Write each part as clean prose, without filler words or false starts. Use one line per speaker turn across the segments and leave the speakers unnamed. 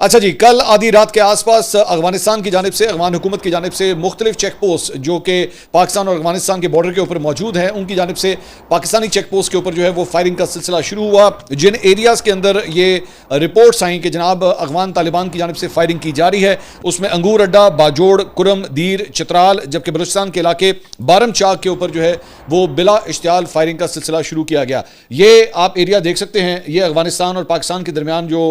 अच्छा जी, कल आधी रात के आसपास अफगानिस्तान की जानिब से, अफगान हुकूमत की जानिब से मुख्तलिफ चेक पोस्ट जो कि पाकिस्तान और अफगानिस्तान के बॉर्डर के ऊपर मौजूद हैं, उनकी जानिब से पाकिस्तानी चेक पोस्ट के ऊपर जो है वो फायरिंग का सिलसिला शुरू हुआ। जिन एरियाज़ के अंदर ये रिपोर्ट्स आई कि जनाब अफगान तालिबान की जानिब से फायरिंग की जा रही है, उसमें अंगूर अड्डा, बाजोड़, कुरम, दीर, चित्राल, जबकि बलूचिस्तान के इलाके बारम चाक के ऊपर जो है वो बिला इश्तियाल फायरिंग का सिलसिला शुरू किया गया। ये आप एरिया देख सकते हैं, ये अफगानिस्तान और पाकिस्तान के दरमियान जो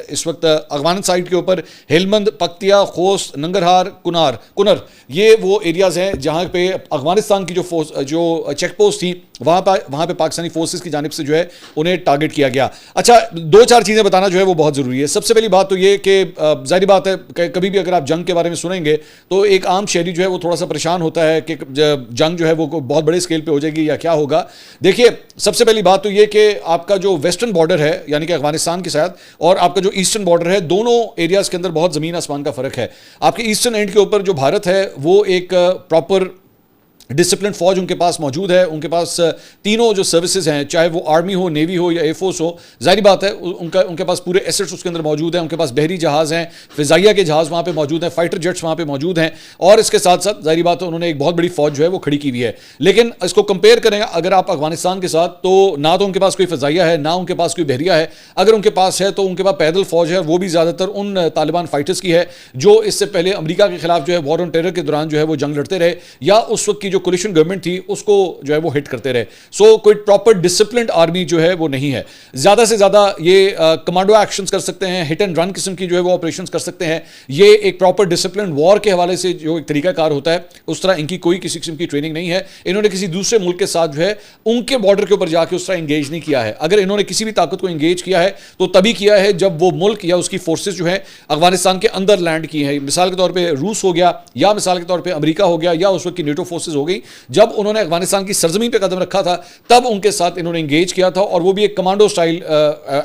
इस वक्त अफगान साइड के ऊपर हेलमंद, पख्तिया, खोस, नंगरहार, कुनर, ये वो एरियाज़ हैं जहाँ पे अफगानिस्तान की जो चेक पोस्ट थी वहाँ पे पाकिस्तानी फोर्सेस की जानिब से जो है उन्हें टारगेट किया गया। अच्छा, दो चार चीज़ें बताना जो है वो बहुत ज़रूरी है। सबसे पहली बात तो ये कि जाहिर बात है कि कभी भी अगर आप जंग के बारे में सुनेंगे तो एक आम शहरी जो है वो थोड़ा सा परेशान होता है कि जंग जो है वो बहुत बड़े स्केल पे हो जाएगी या क्या होगा। देखिए, सबसे पहली बात तो ये कि आपका जो वेस्टर्न बॉर्डर है यानी कि अफगानिस्तान के साथ और आपका जो ईस्टर्न बॉर्डर है, दोनों एरियाज़ के अंदर बहुत ज़मीन आसमान का फ़र्क है। आपके ईस्टर्न एंड के ऊपर जो भारत है वो एक प्रॉपर डिसिप्लिन फौज उनके पास मौजूद है। उनके पास तीनों जो सर्विसेज हैं, चाहे वो आर्मी हो, नेवी हो या एयरफोर्स हो, जाहिर बात है उनके पास पूरे एसेट्स उसके अंदर मौजूद हैं। उनके पास बहरी जहाज़ हैं, फ़िज़ाइया के जहाज़ वहाँ पे मौजूद हैं, फाइटर जेट्स वहाँ पे मौजूद हैं और इसके साथ साथ जाहिर बात है उन्होंने एक बहुत बड़ी फौज जो है वो खड़ी की हुई है। लेकिन इसको कंपेयर करें अगर आप अफगानिस्तान के साथ, तो ना तो उनके पास कोई फ़िज़ाइया है, ना उनके पास कोई बहरिया है। अगर उनके पास है तो उनके पास पैदल फौज है, वो भी ज़्यादातर उन तालिबान फाइटर्स की है जो इससे पहले अमरीका के खिलाफ जो है वॉर ऑन टेरर के दौरान जो है वो जंग लड़ते रहे या उस वक्त की जो कोलिशन गवर्नमेंट थी उसको जो है वो हिट करते रहे। सो कोई प्रॉपर डिसिप्लिन्ड आर्मी जो है वो नहीं है। ज्यादा से ज्यादा ये कमांडो एक्शंस कर सकते हैं, हिट एंड रन किस्म की जो है वो ऑपरेशंस कर सकते हैं। ये एक प्रॉपर डिसिप्लिन वॉर के हवाले से जो एक तरीकाकार होता है उस तरह इनकी कोई किसी किस्म की ट्रेनिंग नहीं है। इन्होंने किसी दूसरे मुल्क के साथ जो है उनके बॉर्डर के ऊपर जाके उस तरह इंगेज नहीं किया है। अगर इन्होंने किसी भी ताकत को इंगेज किया है तो तभी किया है जब वो मुल्क या उसकी फोर्सेज जो है अफगानिस्तान के अंदर लैंड की है। मिसाल के तौर पर रूस हो गया या मिसाल के तौर पर अमरीका हो गया या उस वक्त की नेटो फोर्सेज हो गई। जब उन्होंने अफगानिस्तान की सरजमीन पे कदम रखा था तब उनके साथ इन्होंने इंगेज किया था और वो भी एक कमांडो स्टाइल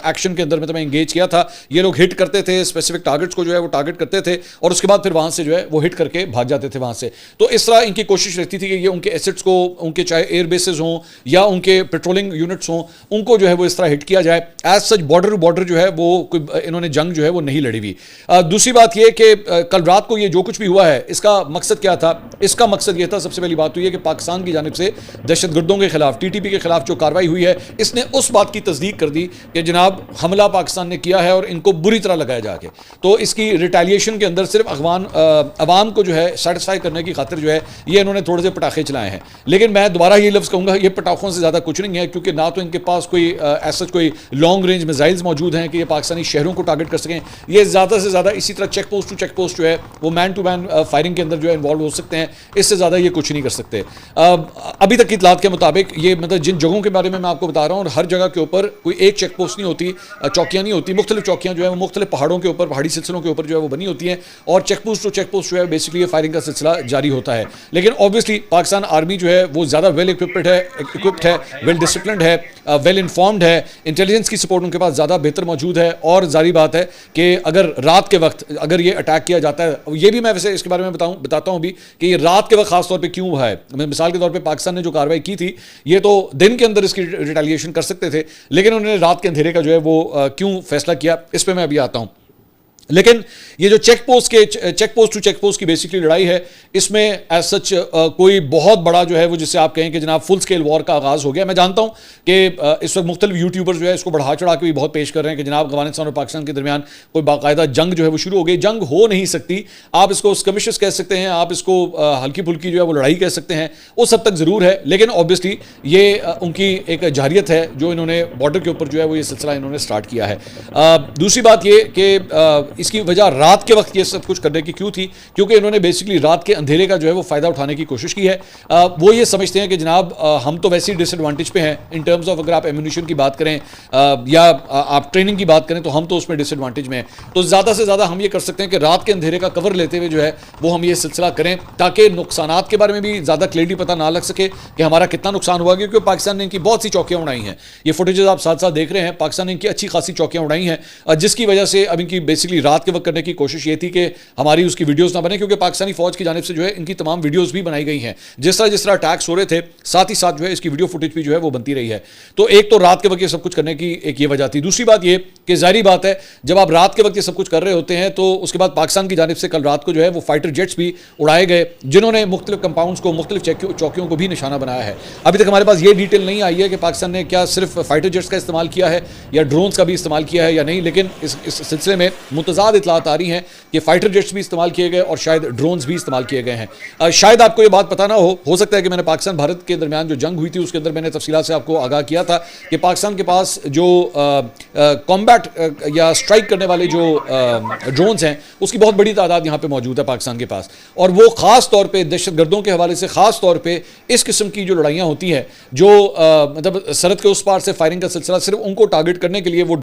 एक्शन के अंदर में इंगेज किया था। ये लोग हिट करते थे, स्पेसिफिक टारगेट्स को जो है वो टारगेट करते थे और उसके बाद फिर वहां से जो है वो हिट करके भाग जाते थे वहां से। तो इस तरह इनकी कोशिश रहती थी कि ये उनके एसेट्स को, उनके चाहे एयर बेसेस हों या उनके पेट्रोलिंग यूनिट्स हों, उनको जो है वो इस तरह हिट किया जाए। एज सच बॉर्डर जो है वो इन्होंने जंग जो है वो नहीं लड़ी हुई। दूसरी बात यह कि कल रात को ये जो कुछ भी हुआ है इसका मकसद क्या था? इसका मकसद यह था, सबसे पहली बात तो यह कि पाकिस्तान की जानिब से दहशतगर्दों के खिलाफ, टीटीपी के खिलाफ जो कार्रवाई हुई है, इसने उस बात की तस्दीक कर दी कि जनाब हमला पाकिस्तान ने किया है और इनको बुरी तरह लगाया जाके। तो इसकी रिटेलिएशन के अंदर सिर्फ अवाम को जो है सेटिस्फाई करने की खातिर जो है ये इन्होंने थोड़े से पटाखे चलाए हैं। लेकिन मैं दोबारा ये लफ्ज़ कहूँगा, ये पटाखों से ज़्यादा कुछ नहीं है, क्योंकि ना तो इनके पास कोई ऐसा कोई लॉन्ग रेंज मिसाइल्स मौजूद हैं कि ये पाकिस्तानी शहरों को टारगेट कर सकें। ये ज़्यादा से ज़्यादा इसी तरह check post to check post जो है वो मैन टू मैन फायरिंग के अंदर जो है इन्वॉल्व हो सकते हैं। इससे ज़्यादा ये कुछ नहीं कर सकते। अभी तक की इतलात के मुताबिक ये मतलब जिन जगहों के बारे में मैं आपको बता रहा हूँ, और हर जगह के ऊपर कोई एक चेक पोस्ट नहीं होती, चौकियाँ नहीं होती, मुख्तलिफ चौकियाँ जो है वो मुख्तलिफ पहाड़ों के ऊपर, पहाड़ी सिलसिलों के ऊपर जो है वो बनी होती हैं और check post to check post जो है बेसिकली ये फायरिंग का सिलसिला जारी होता है। लेकिन ऑब्वियसली पाकिस्तान आर्मी जो है वो ज़्यादा वेल इक्विप्ड है, वेल डिसिप्लिन्ड है, वेल इन्फॉर्म्ड है, इंटेलिजेंस की सपोर्ट उनके पास ज़्यादा बेहतर मौजूद है। और जारी बात है कि अगर रात के वक्त अगर ये अटैक किया जाता है, ये भी मैं वैसे इसके बारे में बताता हूँ भी कि ये रात के वक्त खासतौर पर क्यों हुआ है। मिसाल के तौर पर पाकिस्तान ने जो कार्रवाई की थी, ये तो दिन के अंदर इसकी रिटेलिएशन कर सकते थे, लेकिन उन्होंने रात के अंधेरे का जो है वो क्यों फैसला किया, इस पे मैं अभी आता हूं। लेकिन ये जो check post to check post की बेसिकली लड़ाई है, इसमें एज सच कोई बहुत बड़ा जो है वो जिससे आप कहें कि जनाब फुल स्केल वॉर का आगाज़ हो गया। मैं जानता हूं कि इस वक्त मुख्तलिफ यूट्यूबर्स जो है इसको बढ़ा चढ़ा के भी बहुत पेश कर रहे हैं कि जनाब अफगानिस्तान और पाकिस्तान के दरमियान कोई बाकायदा जंग जो है वो शुरू हो गई। जंग हो नहीं सकती। आप इसको स्कमिशेस कह सकते हैं, आप इसको हल्की फुल्की जो है वो लड़ाई कह सकते हैं, उस हद तक ज़रूर है। लेकिन ऑब्वियसली ये उनकी एक जारियत है जो इन्होंने बॉर्डर के ऊपर जो है वो ये सिलसिला इन्होंने स्टार्ट किया है। दूसरी बात ये कि इसकी वजह रात के वक्त ये सब कुछ करने की क्यों थी? क्योंकि इन्होंने बेसिकली रात के अंधेरे का जो है वो फ़ायदा उठाने की कोशिश की है। वो ये समझते हैं कि जनाब हम तो वैसे ही डिसएडवांटेज पे हैं इन टर्म्स ऑफ, अगर आप एम्यूनिशन की बात करें या आप ट्रेनिंग की बात करें तो हम तो उसमें डिसएडवांटेज में हैं। तो ज़्यादा से ज़्यादा हम ये कर सकते हैं कि रात के अंधेरे का कवर लेते हुए जो है वो हम ये सिलसिला करें ताकि नुकसानात के बारे में भी ज़्यादा क्लियरिटी पता ना लग सके कि हमारा कितना नुकसान हुआ। क्योंकि पाकिस्तान ने इनकी बहुत सी चौकियाँ उड़ाई हैं, ये फुटेजेस आप साथ साथ देख रहे हैं। पाकिस्तान ने इनकी अच्छी खासी चौकियाँ उड़ाई हैं जिसकी वजह से अब इनकी बेसिकली रात के वक्त करने की कोशिश ये थी कि हमारी उसकी वीडियोस ना बने, क्योंकि पाकिस्तानी फौज की जानिब से जो है इनकी तमाम वीडियोस भी बनाई गई हैं, जिस तरह अटैक्स हो रहे थे साथ ही साथ जो है इसकी वीडियो फुटेज भी जो है वो बनती रही है। तो एक तो रात के वक्त ये सब कुछ करने की एक ये वजह थी। दूसरी बात ये कि जाहिर बात है जब आप रात के वक्त ये सब कुछ कर रहे होते हैं तो उसके बाद पाकिस्तान की जानिब से कल रात को जो है वो फाइटर जेट्स भी उड़ाए गए, जिन्होंने मुख्तलिफ कंपाउंड्स को, मुख्तलिफ चौकियों को भी निशाना बनाया है। अभी तक हमारे पास ये डिटेल नहीं आई है कि पाकिस्तान ने क्या सिर्फ फाइटर जेट्स का इस्तेमाल किया है या ड्रोन्स का भी इस्तेमाल किया है या नहीं, लेकिन इस सिलसिले में मुतज़ाद इतलात आ रही हैं कि फाइटर जेट्स भी इस्तेमाल किए गए और शायद ड्रोन्स भी इस्तेमाल किए गए हैं। शायद आपको ये बात पता ना हो सकता है कि मैंने पाकिस्तान भारत के दरमियान जो जंग हुई थी उसके अंदर मैंने तफसीलात से आपको आगाह किया था कि पाकिस्तान के पास जो कॉम्बैट या स्ट्राइक करने वाले जो ड्रोन्स हैं उसकी बहुत बड़ी तादाद यहाँ पे मौजूद है पाकिस्तान के पास, और वो ख़ास तौर पे दहशतगर्दों के हवाले से ख़ास तौर पे इस किस्म की जो लड़ाइयाँ होती हैं जो मतलब सरहद के उस पार से फायरिंग का सिलसिला, सिर्फ उनको टारगेट करने के लिए वो